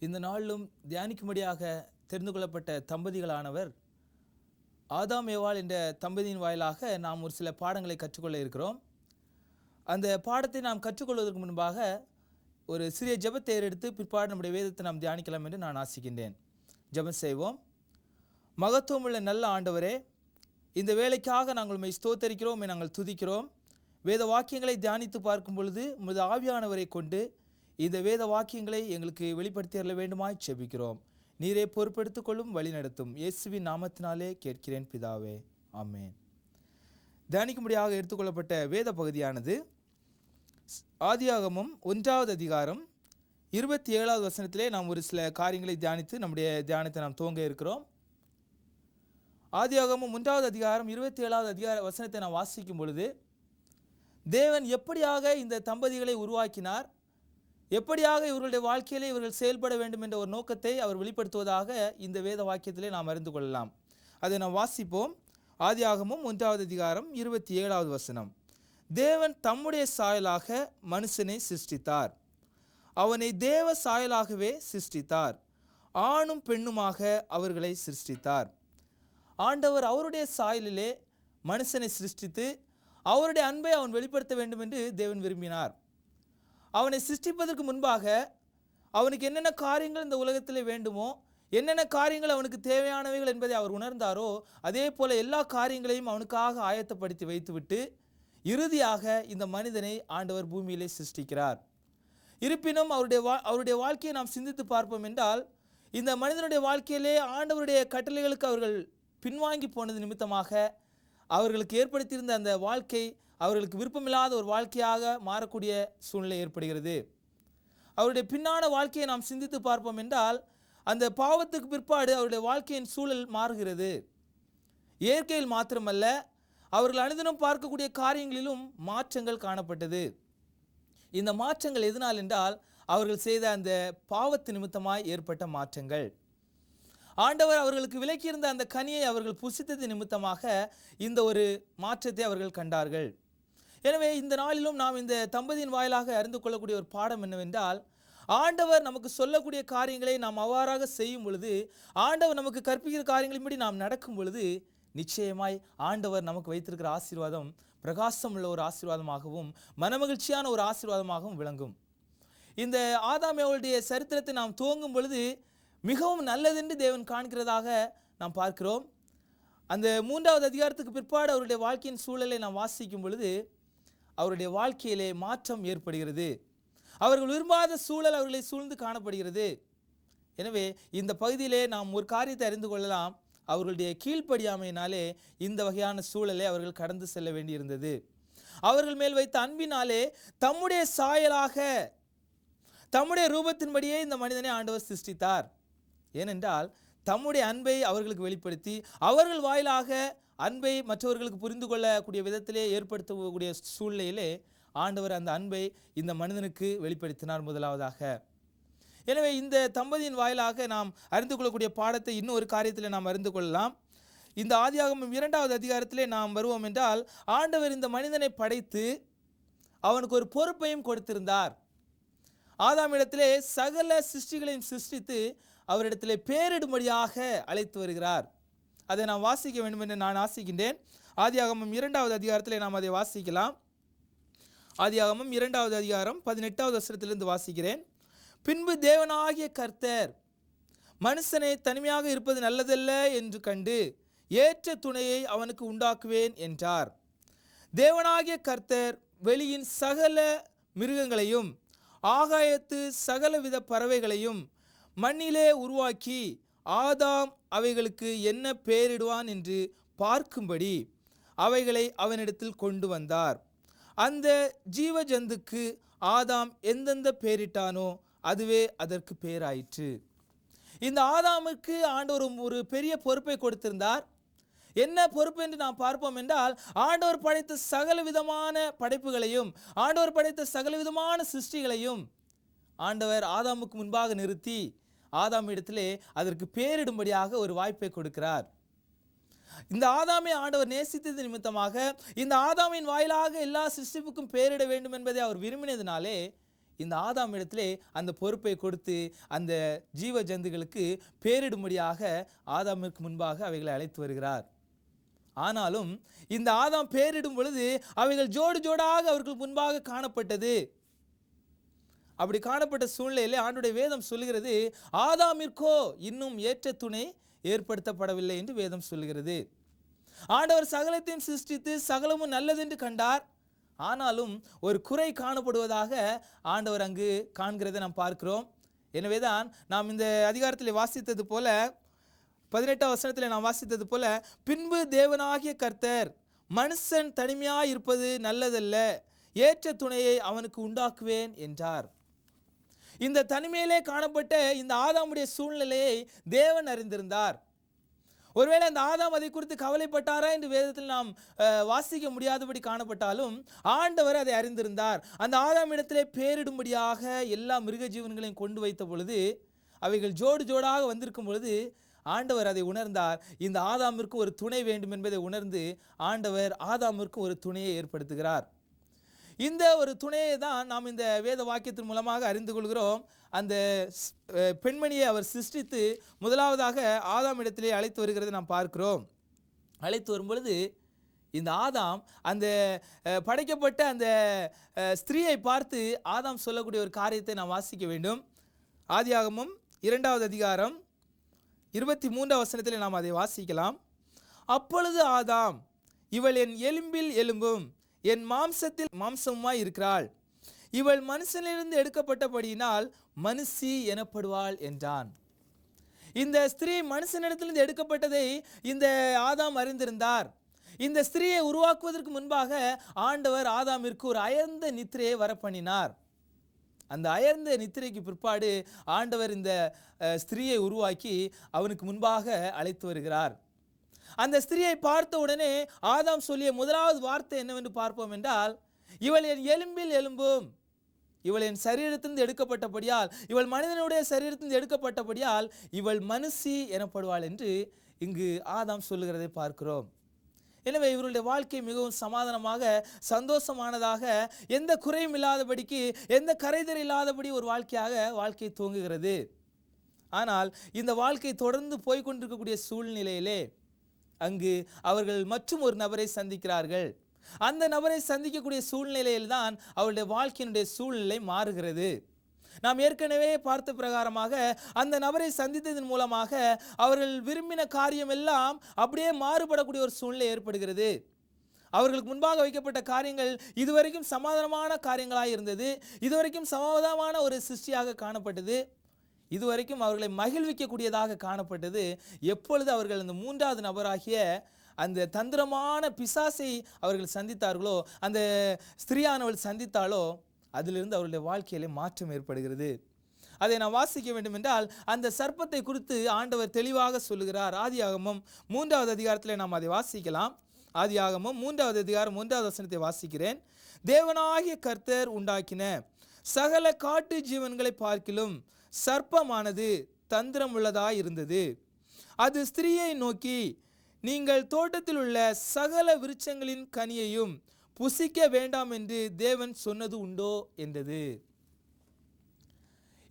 இந்த நாளிலும் தியானிக்கும்படியாக தெரிந்து கொள்ளப்பட்ட தம்பதிகளானவர் ஆதாம் ஏவாள் என்ற தம்பதியின் வாயிலாக நாம் ஒரு சில பாடங்களை கற்றுக்கொள்ள இருக்கிறோம். அந்த பாடத்தை நாம் கற்றுக்கொள்வதற்கு முன்பாக ஒரு சிறிய ஜெபத்தை ஏறெடுத்து பிற்பாடு நம்முடைய வேதத்தை நாம் தியானிக்கலாம் என்று நான் ஆசிக்கின்றேன். ஜெபம் செய்வோம். மகத்துவமுள்ள நல்ல ஆண்டவரே, இந்த வேலைக்காக நாங்கள் உம்மை ஸ்தோத்தரிக்கிறோம், நாங்கள் துதிக்கிறோம். வேத வாக்கியங்களை தியானித்து பார்க்கும் பொழுது உமது ஆவியானவரை கொண்டு இந்த வேத வாக்கியங்களை எங்களுக்கு வெளிப்படுத்தி அருள வேண்டுமாய் செபிக்கிறோம். நீரே பொறுப்பெடுத்துக் கொள்ளும், வழி நடத்தும். இயேசுவின் நாமத்தினாலே கேட்கிறேன் பிதாவே, ஆமென். தியானிக்கும்படியாக எடுத்துக்கொள்ளப்பட்ட வேத பகுதியானது ஆதியாகமம் 1வது அதிகாரம் 27வது வசனத்திலே நாம் ஒரு சில காரியங்களை தியானித்து நம்முடைய தியானத்தை நாம் துவங்க இருக்கிறோம். ஆதியாகமம் 1வது அதிகாரம் 27வது வசனத்தை நாம் வாசிக்கும் பொழுது, தேவன் எப்படியாக இந்த தம்பதிகளை உருவாக்கினார், எப்படியாக இவர்களுடைய வாழ்க்கையிலே இவர்கள் செயல்பட வேண்டும் என்ற ஒரு நோக்கத்தை அவர் வெளிப்படுத்துவதாக இந்த வேத வாக்கியத்திலே நாம் அறிந்து கொள்ளலாம். அதை நாம் வாசிப்போம். ஆதியாகமம் 1வது அதிகாரம் 27வது வசனம். தேவன் தம்முடைய சாயலாக மனுஷனை சிருஷ்டித்தார், அவனை தேவ சாயலாகவே சிருஷ்டித்தார், ஆணும் பெண்ணுமாக அவர்களை சிருஷ்டித்தார். ஆண்டவர் அவருடைய சாயலிலே மனுஷனை சிருஷ்டித்து அவருடைய அன்பை அவன் வெளிப்படுத்த வேண்டும் என்று தேவன் விரும்பினார். அவனை சிருஷ்டிப்பதற்கு முன்பாக அவனுக்கு என்னென்ன காரியங்கள் இந்த உலகத்திலே வேண்டுமோ, என்னென்ன காரியங்கள் அவனுக்கு தேவையானவைகள் என்பதை அவர் உணர்ந்தாரோ, அதே போல எல்லா காரியங்களையும் அவனுக்காக ஆயத்தப்படுத்தி வைத்துவிட்டு இறுதியாக இந்த மனிதனை ஆண்டவர் பூமியிலே சிருஷ்டிக்கிறார். இருப்பினும் அவருடைய வாழ்க்கையை நாம் சிந்தித்து பார்ப்போம் என்றால், இந்த மனிதனுடைய வாழ்க்கையிலே ஆண்டவருடைய கட்டளைகளுக்கு அவர்கள் பின்வாங்கி போனது நிமித்தமாக அவர்களுக்கு ஏற்படுத்தியிருந்த அந்த வாழ்க்கை அவர்களுக்கு விருப்பமில்லாத ஒரு வாழ்க்கையாக மாறக்கூடிய சூழ்நிலை ஏற்படுகிறது. அவருடைய பின்னான வாழ்க்கையை நாம் சிந்தித்து பார்ப்போம் என்றால், அந்த பாவத்துக்கு பிற்பாடு அவருடைய வாழ்க்கையின் சூழல் மாறுகிறது. இயற்கையில் மாத்திரமல்ல, அவர்கள் அனுதினம் பார்க்கக்கூடிய காரியங்களிலும் மாற்றங்கள் காணப்பட்டது. இந்த மாற்றங்கள் எதனால் என்றால், அவர்கள் செய்த அந்த பாவத்து நிமித்தமாய் ஏற்பட்ட மாற்றங்கள். ஆண்டவர் அவர்களுக்கு விலக்கியிருந்த அந்த கனியை அவர்கள் புசித்தது நிமித்தமாக இந்த ஒரு மாற்றத்தை அவர்கள் கண்டார்கள். எனவே இந்த நாளிலும் நாம் இந்த தம்பதியின் வாயிலாக அறிந்து கொள்ளக்கூடிய ஒரு பாடம் என்னவென்றால், ஆண்டவர் நமக்கு சொல்லக்கூடிய காரியங்களை நாம் அவ்வாறாக செய்யும் பொழுது, ஆண்டவர் நமக்கு கற்பிக்கிற காரியங்களின்படி நாம் நடக்கும் பொழுது, நிச்சயமாய் ஆண்டவர் நமக்கு வைத்திருக்கிற ஆசீர்வாதம் பிரகாசம் உள்ள ஒரு ஆசீர்வாதமாகவும் மனமகிழ்ச்சியான ஒரு ஆசீர்வாதமாகவும் விளங்கும். இந்த ஆதாம் ஏவாளுடைய சரித்திரத்தை நாம் துவங்கும் பொழுது மிகவும் நல்லதென்று தேவன் காண்கிறதாக நாம் பார்க்கிறோம். அந்த 3வது அதிகாரத்துக்கு பிற்பாடு அவருடைய வாழ்க்கையின் சூழலை நாம் வாசிக்கும் பொழுது அவருடைய வாழ்க்கையிலே மாற்றம் ஏற்படுகிறது. அவர்கள் விரும்பாத சூழல் அவர்களை சூழ்ந்து காணப்படுகிறது. எனவே இந்த பகுதியிலே நாம் ஒரு காரியத்தை அறிந்து கொள்ளலாம். அவர்களுடைய கீழ்ப்படியாமையினாலே இந்த வகையான சூழலை அவர்கள் கடந்து செல்ல வேண்டியிருந்தது. அவர்கள் மேல் வைத்த அன்பினாலே தம்முடைய சாயலாக தம்முடைய ரூபத்தின்படியே இந்த மனிதனை ஆண்டவர் சிருஷ்டித்தார். ஏனென்றால் தம்முடைய அன்பை அவர்களுக்கு வெளிப்படுத்தி அவர்கள் வாயிலாக அன்பை மற்றவர்களுக்கு புரிந்து கொள்ளக்கூடிய விதத்திலே ஏற்படுத்தக்கூடிய சூழ்நிலையிலே ஆண்டவர் அந்த அன்பை இந்த மனிதனுக்கு வெளிப்படுத்தினார் முதலாவதாக. எனவே இந்த தம்பதியின் வாயிலாக நாம் அறிந்து கொள்ளக்கூடிய பாடத்தை இன்னும் ஒரு காரியத்தில் நாம் அறிந்து கொள்ளலாம். இந்த ஆதியாகமம் 2வது அதிகாரத்திலே நாம் வருவோம் என்றால், ஆண்டவர் இந்த மனிதனை படைத்து அவனுக்கு ஒரு பொறுப்பையும் கொடுத்திருந்தார். ஆதாமிடத்திலே சகல சிருஷ்டிகளையும் சிருஷ்டித்து அவரிடத்திலே பேரிடும்படியாக அழைத்து வருகிறார். அதை நாம் வாசிக்க வேண்டும் என்று நான் ஆசிக்கின்றேன். ஆதியாகமம் 2வது அதிகாரத்திலே நாம் அதை வாசிக்கலாம். ஆதியாகமம் 2வது அதிகாரம் 18வது வசனத்திலிருந்து வாசிக்கிறேன். பின்பு தேவனாகிய கர்த்தர் மனுஷனை தனிமையாக இருப்பது நல்லதல்ல என்று கண்டு ஏற்ற துணையை அவனுக்கு உண்டாக்குவேன் என்றார். தேவனாகிய கர்த்தர் வெளியின் சகல மிருகங்களையும் ஆகாயத்து சகலவித பறவைகளையும் மண்ணிலே உருவாக்கி ஆதாம் அவைகளுக்கு என்ன பெயரிடுவான் என்று பார்க்கும்படி அவைகளை அவனிடத்தில் கொண்டு வந்தார். அந்த ஜீவ ஜந்துக்கு ஆதாம் எந்தெந்த பெயரிட்டானோ அதுவே அதற்கு பெயராயிற்று. இந்த ஆதாமுக்கு ஆண்டவர் ஒரு பெரிய பொறுப்பை கொடுத்திருந்தார். என்ன பொறுப்பு என்று நாம் பார்ப்போம் என்றால், ஆண்டவர் படைத்த சகல விதமான படைப்புகளையும் ஆண்டவர் படைத்த சகல விதமான சிருஷ்டிகளையும் ஆண்டவர் ஆதாமுக்கு முன்பாக நிறுத்தி ஆதாம் இடத்திலே அதற்கு பெயரிடும்படியாக ஒரு வாய்ப்பை கொடுக்கிறார். இந்த ஆதாமை ஆண்டவர் நேசித்தது நிமித்தமாக இந்த ஆதாமின் வாயிலாக எல்லா சிருஷ்டிப்புக்கும் பெயரிட வேண்டும் என்பதை அவர் விரும்பினதினாலே இந்த ஆதாம் இடத்திலே அந்த பொறுப்பை கொடுத்து அந்த ஜீவ ஜந்துகளுக்கு பேரிடும்படியாக ஆதாமிற்கு முன்பாக அவைகளை அழைத்து வருகிறார். ஆனாலும் இந்த ஆதாம் பேரிடும் பொழுது அவைகள் ஜோடு ஜோடாக அவர்கள் முன்பாக காணப்பட்டது. அப்படி காணப்பட்ட சூழ்நிலையிலே ஆண்டுடைய வேதம் சொல்லுகிறது, ஆதாமிற்கோ இன்னும் ஏற்ற துணை ஏற்படுத்தப்படவில்லை என்று வேதம் சொல்லுகிறது. ஆண்டவர் சகலத்தையும் சிருஷ்டித்து சகலமும் நல்லதென்று கண்டார். ஆனாலும் ஒரு குறை காணப்படுவதாக ஆண்டவர் அங்கு காண்கிறதை நாம் பார்க்கிறோம். எனவேதான் நாம் இந்த அதிகாரத்தில் வாசித்தது போல 18ஆம் வசனத்தில் நாம் வாசித்தது போல, பின்பு தேவனாகிய கர்த்தர் மனுஷன் தனிமையாய் இருப்பது நல்லதல்ல, ஏற்ற துணையை அவனுக்கு உண்டாக்குவேன் என்றார். இந்த தனிமையிலே காணப்பட்ட இந்த ஆதாமுடைய சூழ்நிலையை தேவன் அறிந்திருந்தார். ஒருவேளை அந்த ஆதாம் அதை குறித்து கவலைப்பட்டாரா என்று வேதத்தில் நாம் வாசிக்க முடியாதபடி காணப்பட்டாலும் ஆண்டவர் அதை அறிந்திருந்தார். அந்த ஆதாம் இடத்திலே பேரிடும்படியாக எல்லா மிருக ஜீவன்களையும் கொண்டு வைத்த பொழுது அவைகள் ஜோடு ஜோடாக வந்திருக்கும் பொழுது ஆண்டவர் அதை உணர்ந்தார். இந்த ஆதாமிற்கு ஒரு துணை வேண்டும் என்பதை உணர்ந்து ஆண்டவர் ஆதாமிற்கு ஒரு துணையை ஏற்படுத்துகிறார். இந்த ஒரு துணையை தான் நாம் இந்த வேத வாக்கியத்தின் மூலமாக அறிந்து கொள்கிறோம். அந்த பெண்மணியை அவர் சிருஷ்டித்து முதலாவதாக ஆதாம் இடத்திலே அழைத்து வருகிறதை நாம் பார்க்கிறோம். அழைத்து வரும்பொழுது இந்த ஆதாம் அந்த படைக்கப்பட்ட அந்த ஸ்திரீயை பார்த்து ஆதாம் சொல்லக்கூடிய ஒரு காரியத்தை நாம் வாசிக்க வேண்டும். ஆதியாகமம் 2வது அதிகாரம் 23ஆம் வசனத்தில் நாம் அதை வாசிக்கலாம். அப்பொழுது ஆதாம், இவள் என் எலும்பில் எலும்பும் என் மாம்சத்தில் மாம்சமாய் இருக்கிறாள், இவள் மனுஷனிலிருந்து எடுக்கப்பட்டபடியினால் மனுஷி எனப்படுவாள் என்றான். இந்த ஸ்திரீ மனுஷனிடத்திலிருந்து எடுக்கப்பட்டதை இந்த ஆதாம் அறிந்திருந்தார். இந்த ஸ்திரீயை உருவாக்குவதற்கு முன்பாக ஆண்டவர் ஆதாமிற்கு ஒரு அயர்ந்த நித்திரையை வரப்பண்ணினார். அந்த அயர்ந்த நித்திரைக்கு பிற்பாடு ஆண்டவர் இந்த ஸ்திரீயை உருவாக்கி அவனுக்கு முன்பாக அழைத்து வருகிறார். அந்த ஸ்திரீயை பார்த்த உடனே ஆதாம் சொல்லிய முதலாவது வார்த்தை என்னவென்று பார்ப்போம் என்றால், இவள் என் எலும்பில் எலும்பும், இவள் என் சரீரத்திலிருந்து எடுக்கப்பட்டபடியால், இவள் மனிதனுடைய சரீரத்திலிருந்து எடுக்கப்பட்டபடியால் இவள் மனுஷி எனப்படுவாள் என்று இங்கு ஆதாம் சொல்லுகிறதை பார்க்கிறோம். எனவே இவருடைய வாழ்க்கை மிகவும் சமாதானமாக சந்தோஷமானதாக, எந்த குறையும் இல்லாதபடிக்கு, எந்த கரைதல் இல்லாதபடி ஒரு வாழ்க்கை துவங்குகிறது. ஆனால் இந்த வாழ்க்கை தொடர்ந்து போய்கொண்டிருக்கக்கூடிய சூழ்நிலையிலே அங்கு அவர்கள் மற்றும் ஒரு நபரை சந்திக்கிறார்கள். அந்த நபரை சந்திக்கக்கூடிய சூழ்நிலையில்தான் அவருடைய வாழ்க்கையினுடைய சூழ்நிலை மாறுகிறது. நாம் ஏற்கனவே பார்த்த பிரகாரமாக அந்த நபரை சந்தித்ததன் மூலமாக அவர்கள் விரும்பின காரியம் எல்லாம் அப்படியே மாறுபடக்கூடிய ஒரு சூழ்நிலை ஏற்படுகிறது. அவர்களுக்கு முன்பாக வைக்கப்பட்ட காரியங்கள் இதுவரைக்கும் சமாதானமான காரியங்களாக இருந்தது, இதுவரைக்கும் சமாதானமான ஒரு சிருஷ்டியாக காணப்பட்டது, இதுவரைக்கும் அவர்களை மகிழ்விக்கக்கூடியதாக காணப்பட்டது. எப்பொழுது அவர்கள் அந்த 3வது நபராகிய அந்த தந்திரமான பிசாசை அவர்கள் சந்தித்தார்களோ, அந்த ஸ்திரீயானவள் சந்தித்தாலோ, அதிலிருந்து அவருடைய வாழ்க்கையிலே மாற்றம் ஏற்படுகிறது. அதை நாம் வாசிக்க வேண்டும் என்றால் அந்த சர்ப்பத்தை குறித்து ஆண்டவர் தெளிவாக சொல்லுகிறார். ஆதியாகமம் 3வது அதிகாரத்தில் நாம் அதை வாசிக்கலாம். ஆதியாகமம் 3வது அதிகாரம் 1வது வசனத்தை வாசிக்கிறேன். தேவனாகிய கர்த்தர் உண்டாக்கின சகல காட்டு ஜீவன்களை பார்க்கிலும் சர்ப்பமானது தந்திரம் உள்ளதாய் இருந்தது. அது ஸ்திரீயை நோக்கி, நீங்கள் தோட்டத்தில் உள்ள சகல விருட்சங்களின் கனியையும் புசிக்க வேண்டாம் என்று தேவன் சொன்னது உண்டோ என்றது.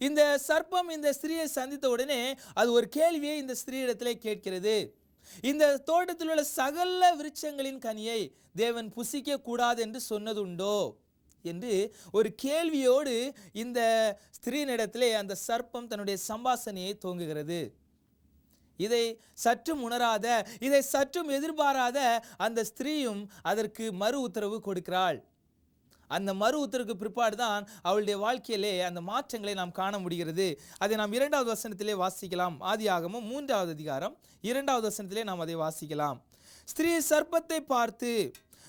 இந்த சர்ப்பம் இந்த ஸ்திரீயை சந்தித்த உடனே அது ஒரு கேள்வியை இந்த ஸ்திரீயிடத்திலே கேட்கிறது. இந்த தோட்டத்தில் உள்ள சகல விருட்சங்களின் கனியை தேவன் புசிக்க கூடாது என்று சொன்னது உண்டோ என்று ஒரு கேள்வியோடு இந்த ஸ்திரீனிடத்திலே அந்த சர்ப்பம் தன்னுடைய சம்பாஷணையை துவங்குகிறது. இதை சற்றும் உணராத, இதை சற்றும் எதிர்பாராத அந்த ஸ்திரீயும் அதற்கு மறு உத்தரவு கொடுக்கிறாள். அந்த மறு உத்தரவுக்கு பிற்பாடு தான் அவளுடைய வாழ்க்கையிலே அந்த மாற்றங்களை நாம் காண முடிகிறது. அதை நாம் 2வது வசனத்திலே வாசிக்கலாம். ஆதியாகமம் 3வது அதிகாரம் 2வது வசனத்திலே நாம் அதை வாசிக்கலாம். ஸ்திரீ சர்ப்பத்தை பார்த்து,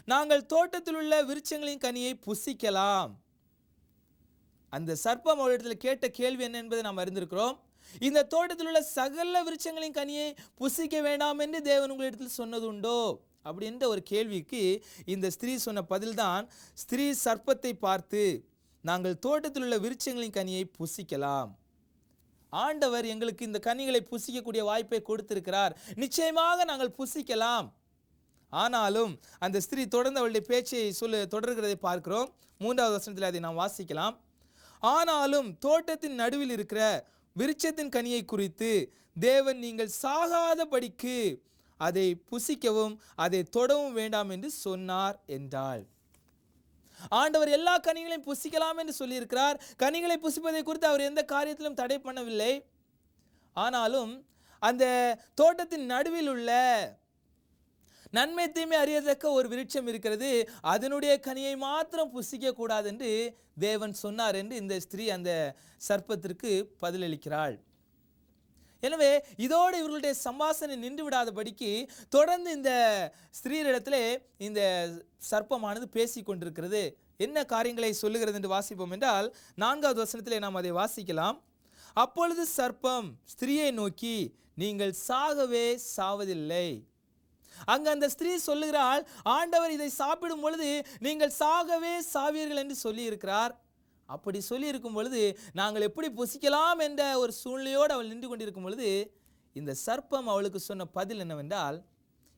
நாங்கள் தோட்டத்தில் உள்ள விருட்சங்களின் கனியை புசிக்கலாம். அந்த சர்ப்பம் அவளிடத்தில் கேட்ட கேள்வி என்ன என்பதை நாம் அறிந்திருக்கிறோம். இந்த தோட்டத்தில் உள்ள சகல விருட்சங்களின் கனியை புசிக்க வேண்டாம் என்று தேவன் உங்களிடத்தில் சொன்னது உண்டோ அப்படின்ற ஒரு கேள்விக்கு இந்த ஸ்திரீ சொன்ன பதில்தான், ஸ்திரீ சர்ப்பத்தை பார்த்து, நாங்கள் தோட்டத்தில் உள்ள விருட்சங்களின் கனியை புசிக்கலாம். ஆண்டவர் எங்களுக்கு இந்த கனிகளை புசிக்கக்கூடிய வாய்ப்பை கொடுத்திருக்கிறார், நிச்சயமாக நாங்கள் புசிக்கலாம். ஆனாலும் அந்த ஸ்திரீ தொடர்ந்து அவளுடைய பேச்சை தொடர்கிறதை பார்க்கிறோம். 3வது வசனத்தில் அதை நாம் வாசிக்கலாம். ஆனாலும் தோட்டத்தின் நடுவில் இருக்கிற விருட்சத்தின் கனியை குறித்து தேவன் நீங்கள் சாகாதபடிக்கு அதை புசிக்கவும் அதை தொடவும் வேண்டாம் என்று சொன்னார் என்றாள். ஆண்டவர் எல்லா கனிகளையும் புசிக்கலாம் என்று சொல்லியிருக்கிறார். கனிகளை புசிப்பதை குறித்து அவர் எந்த காரியத்திலும் தடை பண்ணவில்லை. ஆனாலும் அந்த தோட்டத்தின் நடுவில் உள்ள நன்மை தீமை அறியத்தக்க ஒரு விருட்சம் இருக்கிறது, அதனுடைய கனியை மாத்திரம் புசிக்க கூடாது என்று தேவன் சொன்னார் என்று இந்த ஸ்திரீ அந்த சர்ப்பத்திற்கு பதிலளிக்கிறாள். எனவே இதோடு இவர்களுடைய சம்பாஷணை நின்று விடாதபடிக்கு தொடர்ந்து இந்த ஸ்திரீரிடத்திலே இந்த சர்ப்பமானது பேசி கொண்டிருக்கிறது. என்ன காரியங்களை சொல்லுகிறது என்று வாசிப்போம் என்றால் 4வது வசனத்திலே நாம் அதை வாசிக்கலாம். அப்பொழுது சர்ப்பம் ஸ்திரீயை நோக்கி, நீங்கள் சாகவே சாவதில்லை. அங்கு அந்த ஸ்திரீ சொல்லுகிறாள், ஆண்டவர் இதை சாப்பிடும் பொழுது நீங்கள் சாகவே சாவீர்கள் என்று சொல்லி இருக்கிறார். அப்படி சொல்லி இருக்கும் பொழுது நாங்கள் எப்படி புசிக்கலாம் என்ற ஒரு சூழ்நிலையோடு அவள் நின்று கொண்டிருக்கும் பொழுது இந்த சர்ப்பம் அவளுக்கு சொன்ன பதில் என்னவென்றால்,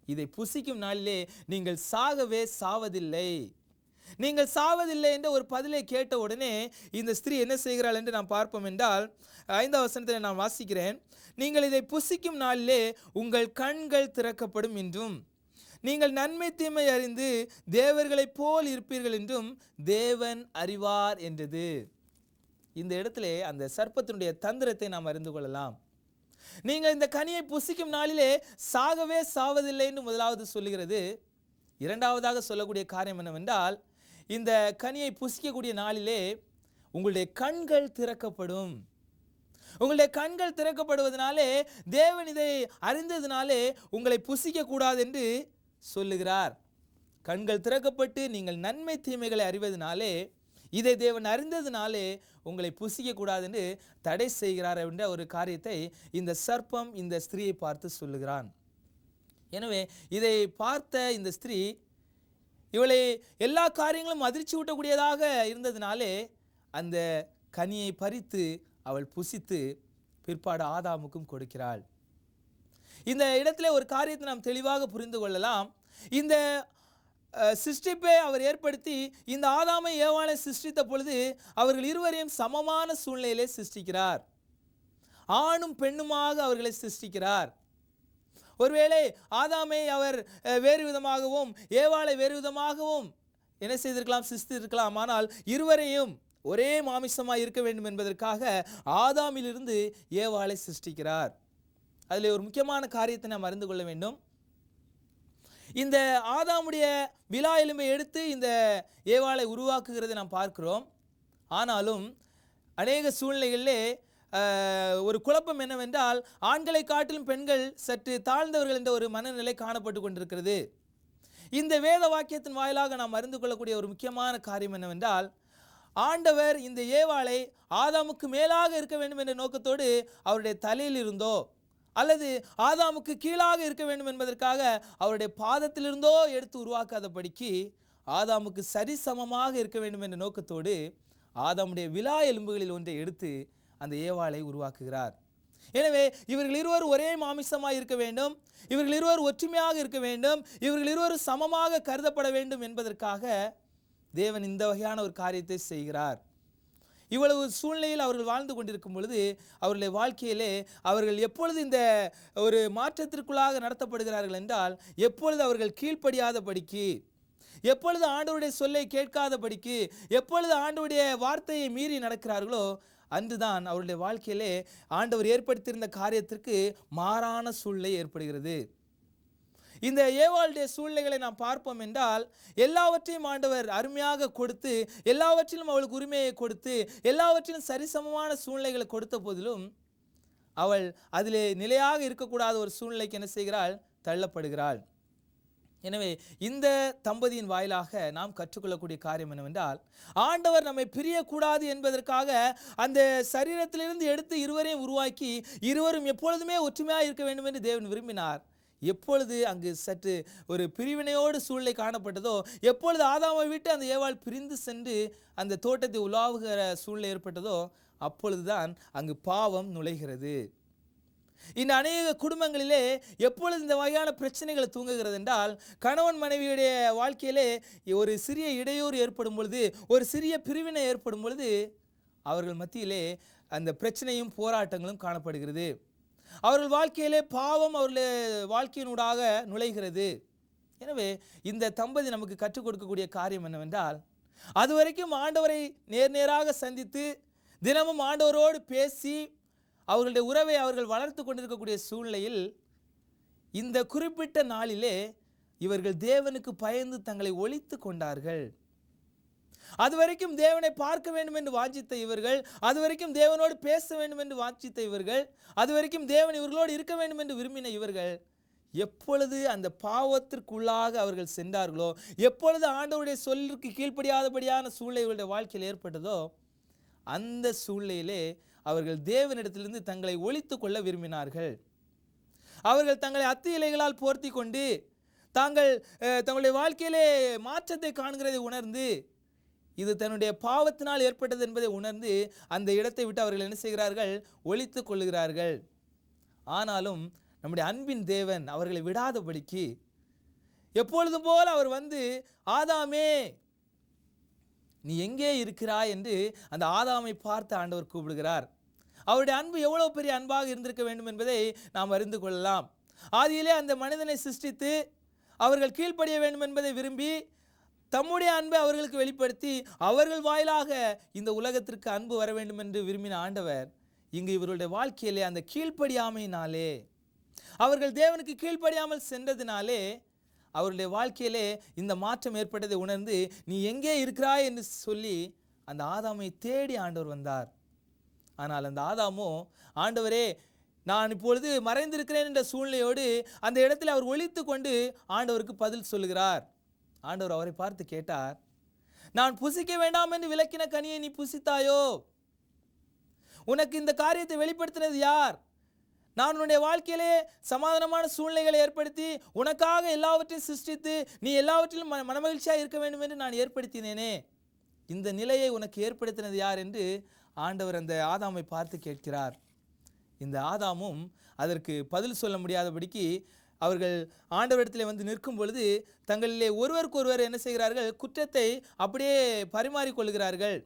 இதை புசிக்கும் நாளிலே நீங்கள் சாகவே சாவதில்லை. நீங்கள் சாவதில்லை என்ற ஒரு பதிலை கேட்ட உடனே இந்த ஸ்திரீ என்ன செய்கிறாள் என்று நாம் பார்ப்போம் என்றால் 5வது வசனத்தில் நான் வாசிக்கிறேன். நீங்கள் இதை புசிக்கும் நாளிலே உங்கள் கண்கள் திறக்கப்படும் என்றும் நீங்கள் நன்மை தீமை அறிந்து தேவர்களைப் போல் இருப்பீர்கள் என்றும் தேவன் அறிவார் என்றது. இந்த இடத்திலே அந்த சர்ப்பத்தினுடைய தந்திரத்தை நாம் அறிந்து கொள்ளலாம். நீங்கள் இந்த கனியை புசிக்கும் நாளிலே சாகவே சாவதில்லை என்று முதலாவது சொல்லுகிறது. இரண்டாவதாக சொல்லக்கூடிய காரியம் என்னவென்றால், இந்த கனியை புசிக்கக்கூடிய நாளிலே உங்களுடைய கண்கள் திறக்கப்படும். உங்களுடைய கண்கள் திறக்கப்படுவதனாலே தேவன் இதை அறிந்ததினாலே உங்களை புசிக்க கூடாது என்று சொல்லுகிறார். கண்கள் திறக்கப்பட்டு நீங்கள் நன்மை தீமைகளை அறிவதனாலே, இதை தேவன் அறிந்ததினாலே உங்களை புசிக்க கூடாது என்று தடை செய்கிறார் என்ற ஒரு காரியத்தை இந்த சர்ப்பம் இந்த ஸ்திரீயை பார்த்து சொல்லுகிறான். எனவே இதை பார்த்த இந்த ஸ்திரீ இவளை எல்லா காரியங்களும் அதிர்ச்சி ஊட்டக்கூடியதாக இருந்ததினாலே அந்த கனியை பறித்து அவள் புசித்து பிற்பாடு ஆதாமுக்கும் கொடுக்கிறாள். இந்த இடத்துல ஒரு காரியத்தை நாம் தெளிவாக புரிந்து கொள்ளலாம். இந்த சிருஷ்டிப்பை அவர் ஏற்படுத்தி இந்த ஆதாமை ஏவாளை சிருஷ்டித்த பொழுது அவர்கள் இருவரையும் சமமான சூழ்நிலையிலே சிருஷ்டிக்கிறார். ஆணும் பெண்ணுமாக அவர்களை சிருஷ்டிக்கிறார். ஒருவேளை ஆதாமை அவர் வேறு விதமாகவும் ஏவாளை வேறு விதமாகவும் என்ன செய்திருக்கலாம், சிருஷ்டித்திருக்கலாம். ஆனால் இருவரையும் ஒரே மாமிசமாக இருக்க வேண்டும் என்பதற்காக ஆதாமிலிருந்து ஏவாளை சிருஷ்டிக்கிறார். அதில் ஒரு முக்கியமான காரியத்தை நாம் அறிந்து கொள்ள வேண்டும். இந்த ஆதாமுடைய விலா எலும்பை எடுத்து இந்த ஏவாளை உருவாக்குகிறதை நாம் பார்க்கிறோம். ஆனாலும் அநேக சூழ்நிலைகளிலே ஒரு குழப்பம் என்னவென்றால், ஆண்களை காட்டிலும் பெண்கள் சற்று தாழ்ந்தவர்கள் என்ற ஒரு மனநிலை காணப்பட்டு கொண்டிருக்கிறது. இந்த வேத வாக்கியத்தின் வாயிலாக நாம் அறிந்து கொள்ளக்கூடிய ஒரு முக்கியமான காரியம் என்னவென்றால், ஆண்டவர் இந்த ஏவாளை ஆதாமுக்கு மேலாக இருக்க வேண்டும் என்ற நோக்கத்தோடு அவருடைய தலையில் இருந்தோ அல்லது ஆதாமுக்கு கீழாக இருக்க வேண்டும் என்பதற்காக அவருடைய பாதத்திலிருந்தோ எடுத்து உருவாக்காதபடிக்கு ஆதாமுக்கு சரிசமமாக இருக்க வேண்டும் என்ற நோக்கத்தோடு ஆதாமுடைய விலா எலும்புகளில் ஒன்றை எடுத்து அந்த ஏவாளை உருவாக்குகிறார். எனவே இவர்கள் இருவரும் ஒரே மாமிசமாக இருக்க வேண்டும், இவர்கள் இருவரும் ஒற்றுமையாக இருக்க வேண்டும், இவர்கள் இருவரும் சமமாக கருதப்பட வேண்டும் என்பதற்காக தேவன் இந்த வகையான ஒரு காரியத்தை செய்கிறார். இவ்வளவு சூழ்நிலையில் அவர்கள் வாழ்ந்து கொண்டிருக்கும் பொழுது அவர்களுடைய வாழ்க்கையிலே அவர்கள் எப்பொழுது இந்த ஒரு மாற்றத்திற்குள்ளாக நடத்தப்படுகிறார்கள் என்றால், எப்பொழுது அவர்கள் கீழ்ப்படியாதபடிக்கு, எப்பொழுது ஆண்டவருடைய சொல்லை கேட்காதபடிக்கு, எப்பொழுது ஆண்டவருடைய வார்த்தையை மீறி நடக்கிறார்களோ அன்றுதான் அவருடைய வாழ்க்கையிலே ஆண்டவர் ஏற்படுத்தியிருந்த காரியத்திற்கு மாறான சூழ்நிலை ஏற்படுகிறது. இந்த ஏவாளுடைய சூழ்நிலைகளை நாம் பார்ப்போம் என்றால், எல்லாவற்றையும் ஆண்டவர் அருமையாக கொடுத்து, எல்லாவற்றிலும் அவளுக்கு உரிமையை கொடுத்து, எல்லாவற்றிலும் சரிசமமான சூழ்நிலைகளை கொடுத்த போதிலும் அவள் அதிலே நிலையாக இருக்கக்கூடாத ஒரு சூழ்நிலைக்கு என்ன செய்கிறாள், தள்ளப்படுகிறாள். எனவே இந்த தம்பதியின் வாயிலாக நாம் கற்றுக்கொள்ளக்கூடிய காரியம் என்னவென்றால், ஆண்டவர் நம்மை பிரியக்கூடாது என்பதற்காக அந்த சரீரத்திலிருந்து எடுத்து இருவரையும் உருவாக்கி இருவரும் எப்பொழுதுமே ஒற்றுமையாக இருக்க வேண்டும் என்று தேவன் விரும்பினார். எப்பொழுது அங்கு சற்று ஒரு பிரிவினையோடு சூழ்நிலை காணப்பட்டதோ, எப்பொழுது ஆதாமை விட்டு அந்த ஏவாள் பிரிந்து சென்று அந்த தோட்டத்தை உலாவுகிற சூழ்நிலை ஏற்பட்டதோ, அப்பொழுதுதான் அங்கு பாவம் நுழைகிறது. இந்த அநேக குடும்பங்களிலே எப்பொழுது இந்த வகையான பிரச்சனைகள் தூங்குகிறது என்றால், கணவன் மனைவியுடைய வாழ்க்கையிலே ஒரு சிறிய இடையூறு ஏற்படும் பொழுது, ஒரு சிறிய பிரிவினை ஏற்படும் பொழுது அவர்கள் மத்தியிலே அந்த பிரச்சனையும் போராட்டங்களும் காணப்படுகிறது. அவர்கள் வாழ்க்கையிலே பாவம் அவர்களுடைய வாழ்க்கையினூடாக நுழைகிறது. எனவே இந்த தம்பதி நமக்கு கற்றுக் கொடுக்கக்கூடிய காரியம் என்னவென்றால், அதுவரைக்கும் ஆண்டவரை நேராக சந்தித்து தினமும் ஆண்டவரோடு பேசி அவர்களுடைய உறவை அவர்கள் வளர்த்து கொண்டிருக்கக்கூடிய சூழ்நிலையில் இந்த குறிப்பிட்ட நாளிலே இவர்கள் தேவனுக்கு பயந்து தங்களை ஒளித்து கொண்டார்கள். அதுவரைக்கும் தேவனை பார்க்க வேண்டும் என்று வாஞ்சித்த இவர்கள், அதுவரைக்கும் தேவனோடு பேச வேண்டும் என்று வாஞ்சித்த இவர்கள், அதுவரைக்கும் தேவன் இவர்களோடு இருக்க வேண்டும் என்று விரும்பின இவர்கள், எப்பொழுது அந்த பாவத்திற்குள்ளாக அவர்கள் சென்றார்களோ, எப்பொழுது ஆண்டவருடைய சொல்லிற்கு கீழ்ப்படியாதபடியான சூழ்நிலை இவருடைய வாழ்க்கையில் ஏற்பட்டதோ, அந்த சூழ்நிலையிலே அவர்கள் தேவனிடத்திலிருந்து தங்களை ஒளித்து கொள்ள விரும்பினார்கள். அவர்கள் தங்களை அத்தி இலைகளால் போர்த்தி கொண்டு தங்களுடைய வாழ்க்கையிலே மாற்றத்தை காண்கிறதை உணர்ந்து, இது தன்னுடைய பாவத்தினால் ஏற்பட்டது என்பதை உணர்ந்து அந்த இடத்தை விட்டு அவர்கள் என்ன செய்கிறார்கள்? ஒளித்து கொள்ளுகிறார்கள். ஆனாலும் நம்முடைய அன்பின் தேவன் அவர்களை விடாதபடிக்கு எப்பொழுதும் போல் அவர் வந்து, ஆதாமே நீ எங்கே இருக்கிறாய் என்று அந்த ஆதாமை பார்த்து ஆண்டவர் கூப்பிடுகிறார். அவருடைய அன்பு எவ்வளவு பெரிய அன்பாக இருந்திருக்க வேண்டும் என்பதை நாம் அறிந்து கொள்ளலாம். ஆதியிலே அந்த மனிதனை சிருஷ்டித்து அவர்கள் கீழ்ப்படிய வேண்டும் என்பதை விரும்பி தம்முடைய அன்பை அவர்களுக்கு வெளிப்படுத்தி அவர்கள் வாயிலாக இந்த உலகத்திற்கு அன்பு வர வேண்டும் என்று விரும்பின ஆண்டவர், இங்கு இவர்களுடைய வாழ்க்கையிலே அந்த கீழ்ப்படியாமையினாலே, அவர்கள் தேவனுக்கு கீழ்ப்படியாமல் சென்றதினாலே அவருடைய வாழ்க்கையிலே இந்த மாற்றம் ஏற்பட்டதை உணர்ந்து, நீ எங்கே இருக்கிறாய் என்று சொல்லி அந்த ஆதாமை தேடி ஆண்டவர் வந்தார். ஆனால் அந்த ஆதாமோ, ஆண்டவரே நான் இப்பொழுது மறைந்திருக்கிறேன் என்ற சூழ்நிலையோடு அந்த இடத்தில் அவர் ஒளித்து கொண்டு ஆண்டவருக்கு பதில் சொல்லுகிறார். ஆண்டவர் அவரை பார்த்து கேட்டார், நான் புசிக்க வேண்டாம் என்று விலக்கின கனியை நீ புசித்தாயோ? உனக்கு இந்த காரியத்தை வெளிப்படுத்தினது யார்? நான் உன்னுடைய வாழ்க்கையிலே சமாதானமான சூழ்நிலைகளை ஏற்படுத்தி உனக்காக எல்லாவற்றையும் சிருஷ்டித்து நீ எல்லாவற்றிலும் மனமகிழ்ச்சியாக இருக்க வேண்டும் என்று நான் ஏற்படுத்தினேனே, இந்த நிலையை உனக்கு ஏற்படுத்தினது யார் என்று ஆண்டவர் அந்த ஆதாமை பார்த்து கேட்கிறார். இந்த ஆதாமும் அதற்கு பதில் சொல்ல முடியாதபடிக்கு அவர்கள் ஆண்டவரிடத்தில் வந்து நிற்கும் பொழுது தங்களிலே ஒருவருக்கொருவர் என்ன செய்கிறார்கள்? குற்றத்தை அப்படியே பரிமாறிக்கொள்கிறார்கள்.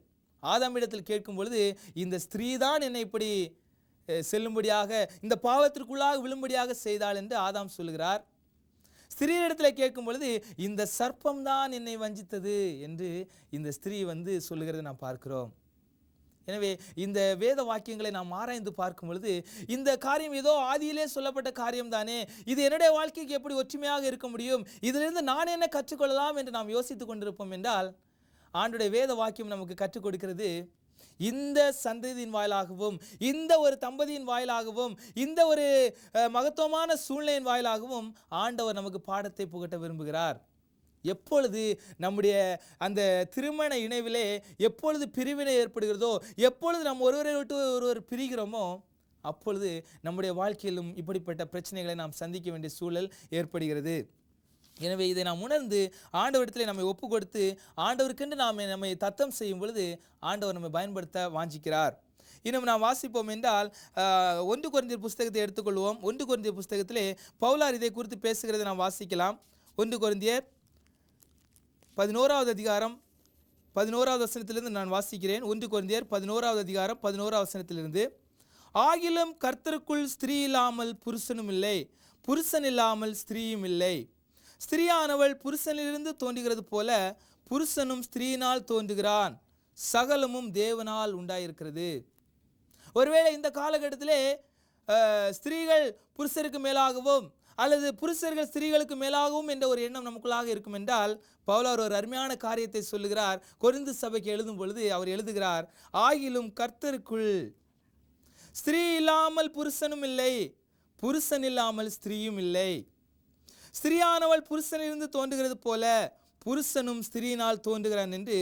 ஆதாமிடத்தில் கேட்கும் பொழுது, இந்த ஸ்திரீ தான் என்னை இப்படி செல்லும்படியாக, இந்த பாவத்திற்குள்ளாக விழும்படியாக செய்தாள் என்று ஆதாம் சொல்கிறார். ஸ்திரீயிடத்தில் கேட்கும் பொழுது, இந்த சர்ப்பம்தான் என்னை வஞ்சித்தது என்று இந்த ஸ்திரீ வந்து சொல்லுகிறதை நாம் பார்க்கிறோம். எனவே இந்த வேத வாக்கியங்களை நாம் ஆராய்ந்து பார்க்கும் பொழுது, இந்த காரியம் ஏதோ ஆதியிலே சொல்லப்பட்ட காரியம் தானே, இது என்னுடைய வாழ்க்கைக்கு எப்படி ஒற்றுமையாக இருக்க முடியும், இதிலிருந்து நான் என்ன கற்றுக்கொள்ளலாம் என்று நாம் யோசித்து கொண்டிருப்போம் என்றால், ஆண்டுடைய வேத வாக்கியம் நமக்கு கற்றுக் கொடுக்கிறது, இந்த சந்ததியின் வாயிலாகவும், இந்த ஒரு தம்பதியின் வாயிலாகவும், இந்த ஒரு மகத்துவமான சூழ்நிலையின் வாயிலாகவும் ஆண்டவர் நமக்கு பாடத்தை புகட்ட விரும்புகிறார். எப்பொழுது நம்முடைய அந்த திருமண இணைவிலே எப்பொழுது பிரிவினை ஏற்படுகிறதோ, எப்பொழுது நாம் ஒருவரை விட்டு ஒருவர் பிரிகிறோமோ, அப்பொழுது நம்முடைய வாழ்க்கையிலும் இப்படிப்பட்ட பிரச்சனைகளை நாம் சந்திக்க வேண்டிய சூழல் ஏற்படுகிறது. எனவே இதை நாம் உணர்ந்து ஆண்டவரிடத்தில் நம்மை ஒப்பு கொடுத்து ஆண்டவருக்கென்று நம்மை தத்தம் செய்யும் பொழுது ஆண்டவர் நம்மை பயன்படுத்த வாஞ்சிக்கிறார். இன்னும் நாம் வாசிப்போம் என்றால் 1 கொரிந்தியர் புஸ்தகத்தை எடுத்துக்கொள்வோம். 1 கொரிந்தியர் புஸ்தகத்திலே பவுலார் இதை குறித்து பேசுகிறதை நாம் வாசிக்கலாம். 1 கொரிந்தியர் 11வது அதிகாரம் 11வது வசனத்திலிருந்து நான் வாசிக்கிறேன். 1 கொரிந்தியர் 11வது அதிகாரம் 11வது வசனத்திலிருந்து, ஆகிலும் கர்த்தருக்குள் ஸ்திரீ இல்லாமல் புருஷனும் இல்லை, புருஷன் இல்லாமல் ஸ்திரீயும் இல்லை. ஸ்திரீயானவள் புருஷனிலிருந்து தோன்றுகிறது போல புருஷனும் ஸ்திரீயினால் தோன்றுகிறான், சகலமும் தேவனால் உண்டாயிருக்கிறது. ஒருவேளை இந்த காலகட்டத்திலே ஸ்திரீகள் புருஷருக்கு மேலாகவும் அல்லது புருஷர்கள் ஸ்திரீகளுக்கு மேலாகவும் என்ற ஒரு எண்ணம் நமக்குள்ளாக இருக்கும் என்றால், பவுலார் ஒரு அருமையான காரியத்தை சொல்லுகிறார். கொரிந்து சபைக்கு எழுதும் பொழுது அவர் எழுதுகிறார், ஆகிலும் கர்த்தருக்குள் ஸ்திரீ இல்லாமல் புருஷனும் இல்லை, புருஷன் இல்லாமல் ஸ்திரீயும் இல்லை. ஸ்திரீயானவள் புருஷனிலிருந்து தோன்றுகிறது போல புருஷனும் ஸ்திரீயினால் தோன்றுகிறான் என்று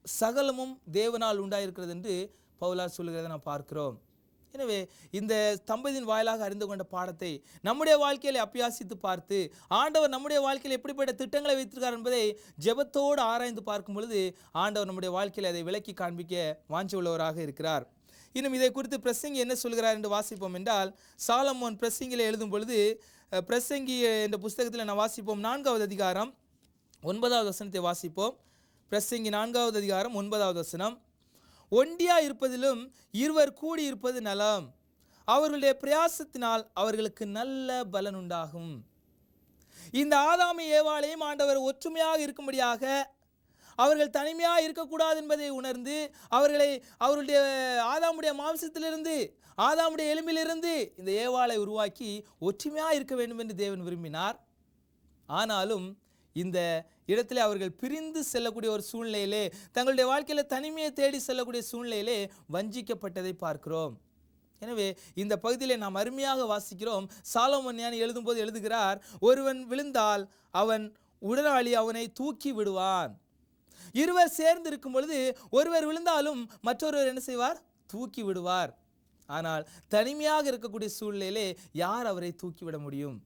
சகலமும் தேவனால் உண்டாயிருக்கிறது என்று பவுலார் சொல்லுகிறதை நாம் பார்க்கிறோம். எனவே இந்த தம்பதியின் வாயிலாக அறிந்து கொண்ட பாடத்தை நம்முடைய வாழ்க்கையில அபியாசித்து பார்த்து ஆண்டவர் நம்முடைய வாழ்க்கையில் எப்படிப்பட்ட திட்டங்களை வைத்திருக்கார் என்பதை ஜெபத்தோடு ஆராய்ந்து பார்க்கும் பொழுது ஆண்டவர் நம்முடைய வாழ்க்கையில் அதை விளக்கி காண்பிக்க வாஞ்சி உள்ளவராக இருக்கிறார். இன்னும் இதை குறித்து பிரசங்கி என்ன சொல்கிறார் என்று வாசிப்போம் என்றால், சாலமோன் பிரசங்கியில் எழுதும் பொழுது, பிரசங்கி என்ற புஸ்தகத்தில் நான் வாசிப்போம் 4வது அதிகாரம் 9வது வசனத்தை வாசிப்போம். பிரசங்கி 4வது அதிகாரம் 9வது வசனம், ஒண்டியா இருப்பதிலும் இருவர் கூடி இருப்பது நலம். அவர்களுடைய பிரயாசத்தினால் அவர்களுக்கு நல்ல பலன் உண்டாகும். இந்த ஆதாமை ஏவாளையும் ஆண்டவர் ஒற்றுமையாக இருக்கும்படியாக, அவர்கள் தனிமையாக இருக்கக்கூடாது என்பதை உணர்ந்து, அவருடைய ஆதாமுடைய மாம்சத்திலிருந்து, ஆதாமுடைய எலும்பிலிருந்து இந்த ஏவாளை உருவாக்கி ஒற்றுமையாக இருக்க வேண்டும் என்று தேவன் விரும்பினார். ஆனாலும் இந்த இடத்திலே அவர்கள் பிரிந்து செல்லக்கூடிய ஒரு சூழ்நிலையிலே, தங்களுடைய வாழ்க்கையில் தனிமையை தேடி செல்லக்கூடிய சூழ்நிலையிலே வஞ்சிக்கப்பட்டதை பார்க்கிறோம். எனவே இந்த பகுதியிலே நாம் அருமையாக வாசிக்கிறோம். சாலமோன் ஞானி எழுதும்போது எழுதுகிறார், ஒருவன் விழுந்தால் அவன் உடனாளி அவனை தூக்கி விடுவான். இருவர் சேர்ந்து இருக்கும் பொழுது ஒருவர் விழுந்தாலும் மற்றொருவர் என்ன செய்வார்? தூக்கி விடுவார். ஆனால் தனிமையாக இருக்கக்கூடிய சூழ்நிலையிலே யார் அவரை தூக்கிவிட முடியும்?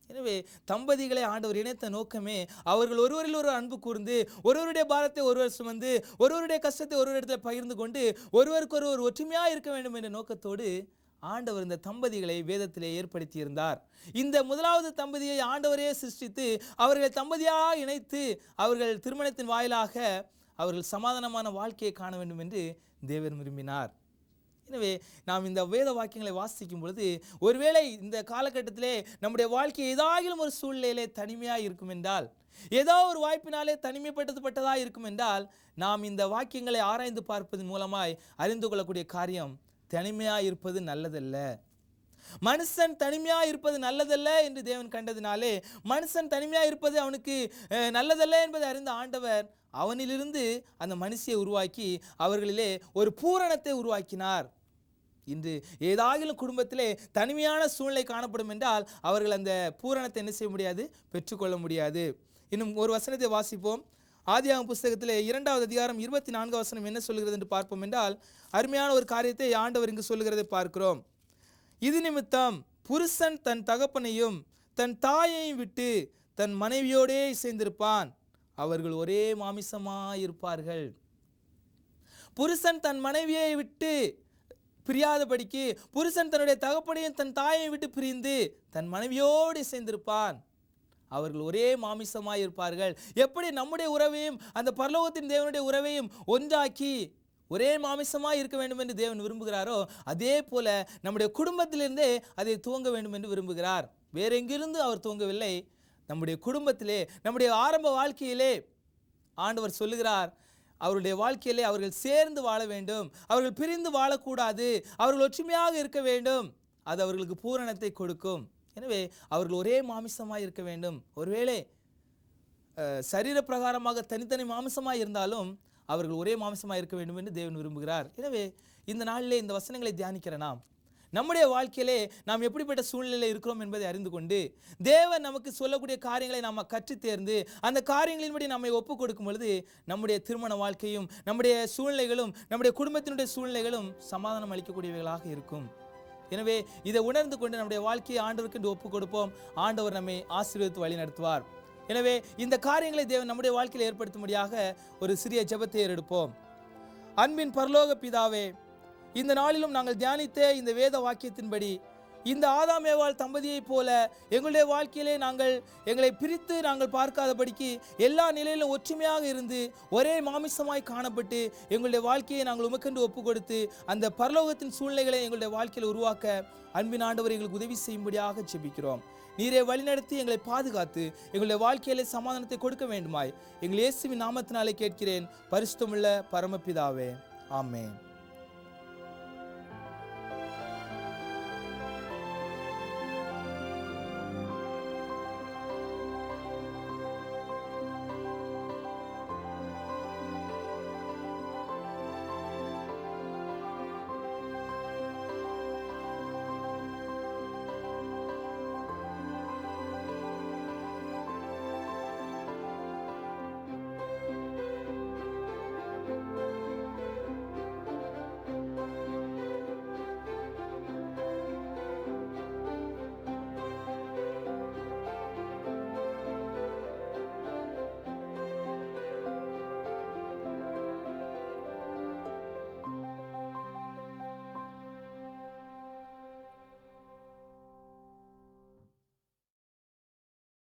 எனவே தம்பதிகளை ஆண்டவர் இணைத்த நோக்கமே அவர்கள் ஒருவரில் ஒரு அன்பு கூர்ந்து, ஒருவருடைய பாரத்தை ஒருவர் சுமந்து, ஒருவருடைய கஷ்டத்தை ஒருவரிடத்தில் பகிர்ந்து கொண்டு, ஒருவருக்கு ஒருவர் ஒற்றுமையாக இருக்க வேண்டும் என்ற நோக்கத்தோடு ஆண்டவர் இந்த தம்பதிகளை வேதத்திலே ஏற்படுத்தியிருந்தார். இந்த முதலாவது தம்பதியை ஆண்டவரே சிருஷ்டித்து அவர்களை தம்பதியாக இணைத்து அவர்கள் திருமணத்தின் வாயிலாக அவர்கள் சமாதானமான வாழ்க்கையை காண வேண்டும் என்று தேவன் விரும்பினார். எனவே நாம் இந்த வேத வாக்கியங்களை வாசிக்கும் பொழுது, ஒருவேளை இந்த காலகட்டத்திலே நம்முடைய வாழ்க்கை ஏதாகிலும் ஒரு சூழ்நிலையிலே தனிமையாக இருக்கும் என்றால், ஏதோ ஒரு வாய்ப்பினாலே தனிமைப்பட்டதாக இருக்கும் என்றால், நாம் இந்த வாக்கியங்களை ஆராய்ந்து பார்ப்பதன் மூலமாய் அறிந்து கொள்ளக்கூடிய காரியம், தனிமையாக இருப்பது நல்லதல்ல. மனுஷன் தனிமையாக இருப்பது நல்லதல்ல என்று தேவன் கண்டதினாலே, மனுஷன் தனிமையாக இருப்பது அவனுக்கு நல்லதல்ல என்பதை அறிந்த ஆண்டவர் அவனிலிருந்து அந்த மனுஷியை உருவாக்கி அவர்களிலே ஒரு பூரணத்தை உருவாக்கினார். இன்று ஏதாகிலும் குடும்பத்திலே தனிமையான சூழ்நிலை காணப்படும் என்றால் அவர்கள் அந்த பூரணத்தை என்ன செய்ய முடியாது? பெற்றுக்கொள்ள முடியாது. இன்னும் ஒரு வசனத்தை வாசிப்போம். ஆதியாகமம் புஸ்தகத்திலே 2வது அதிகாரம் 24 வசனம் என்ன சொல்கிறது என்று பார்ப்போம் என்றால், அருமையான ஒரு காரியத்தை ஆண்டவர் இங்கு சொல்லுகிறதை பார்க்கிறோம். இது நிமித்தம் புருஷன் தன் தகப்பனையும் தன் தாயையும் விட்டு தன் மனைவியோடே சேர்ந்திருப்பான், அவர்கள் ஒரே மாமிசமாயிருப்பார்கள். புருஷன் தன் மனைவியை விட்டு பிரியாதபடிக்கு, புருஷன் தன்னுடைய தகப்பனையும் தன் தாயையும் விட்டு பிரிந்து தன் மனைவியோடு சேர்ந்திருப்பான், அவர்கள் ஒரே மாமிசமாயிருப்பார்கள். எப்படி நம்முடைய உறவையும் அந்த பரலோகத்தின் தேவனுடைய உறவையும் ஒன்றாக்கி ஒரே மாமிசமாக இருக்க வேண்டும் என்று தேவன் விரும்புகிறாரோ, அதே போல நம்முடைய குடும்பத்திலிருந்தே அதை துவங்க வேண்டும் என்று விரும்புகிறார். வேற எங்கிருந்து அவர் துவங்கவில்லை. நம்முடைய குடும்பத்திலே, நம்முடைய ஆரம்ப வாழ்க்கையிலே ஆண்டவர் சொல்லுகிறார், அவருடைய வாழ்க்கையிலே அவர்கள் சேர்ந்து வாழ வேண்டும், அவர்கள் பிரிந்து வாழக்கூடாது, அவர்கள் ஒற்றுமையாக இருக்க வேண்டும். அது அவர்களுக்கு பூரணத்தை கொடுக்கும். எனவே அவர்கள் ஒரே மாமிசமாக இருக்க வேண்டும். ஒருவேளை சரீர பிரகாரமாக தனித்தனி மாமிசமாக இருந்தாலும் அவர்கள் ஒரே மாமிசமாக இருக்க வேண்டும் என்று தேவன் விரும்புகிறார். எனவே இந்த நாளிலே இந்த வசனங்களை தியானிக்கிற நாம் நம்முடைய வாழ்க்கையிலே நாம் எப்படிப்பட்ட சூழ்நிலையில் இருக்கிறோம் என்பதை அறிந்து கொண்டு, தேவன் நமக்கு சொல்லக்கூடிய காரியங்களை நாம் கற்று தேர்ந்து அந்த காரியங்களின்படி நம்மை ஒப்புக் கொடுக்கும் பொழுது நம்முடைய திருமண வாழ்க்கையும் நம்முடைய சூழ்நிலைகளும் நம்முடைய குடும்பத்தினுடைய சூழ்நிலைகளும் சமாதானம் அளிக்கக்கூடியவைகளாக இருக்கும். எனவே இதை உணர்ந்து கொண்டு நம்முடைய வாழ்க்கையை ஆண்டவருக்கு என்று ஒப்புக் கொடுப்போம். ஆண்டவர் நம்மை ஆசீர்வதித்து வழி நடத்துவார். எனவே இந்த காரியங்களை தேவன் நம்முடைய வாழ்க்கையில் ஏற்படுத்தும்படியாக ஒரு சிறிய ஜெபத்தை ஏறெடுப்போம். அன்பின் பரலோக பிதாவே, இந்த நாளிலும் நாங்கள் தியானித்த இந்த வேத வாக்கியத்தின்படி இந்த ஆதாம் ஏவாள் தம்பதியைப் போல எங்களுடைய வாழ்க்கையிலே எங்களை பிரித்து நாங்கள் பார்க்காதபடிக்கு எல்லா நிலையிலும் ஒற்றுமையாக இருந்து ஒரே மாமிசமாய் காணப்பட்டு எங்களுடைய வாழ்க்கையை நாங்கள் உமக்கென்று ஒப்பு கொடுத்து அந்த பரலோகத்தின் சூழ்நிலைகளை எங்களுடைய வாழ்க்கையில் உருவாக்க அன்பின் ஆண்டவர் எங்களுக்கு உதவி செய்யும்படியாக ஜெபிக்கிறோம். நீரே வழிநடத்தி எங்களை பாதுகாத்து எங்களுடைய வாழ்க்கையிலே சமாதானத்தை கொடுக்க வேண்டுமாய் எங்கள் இயேசுவின் நாமத்தினாலே கேட்கிறேன், பரிசுத்தமுள்ள பரமபிதாவே, ஆமென்.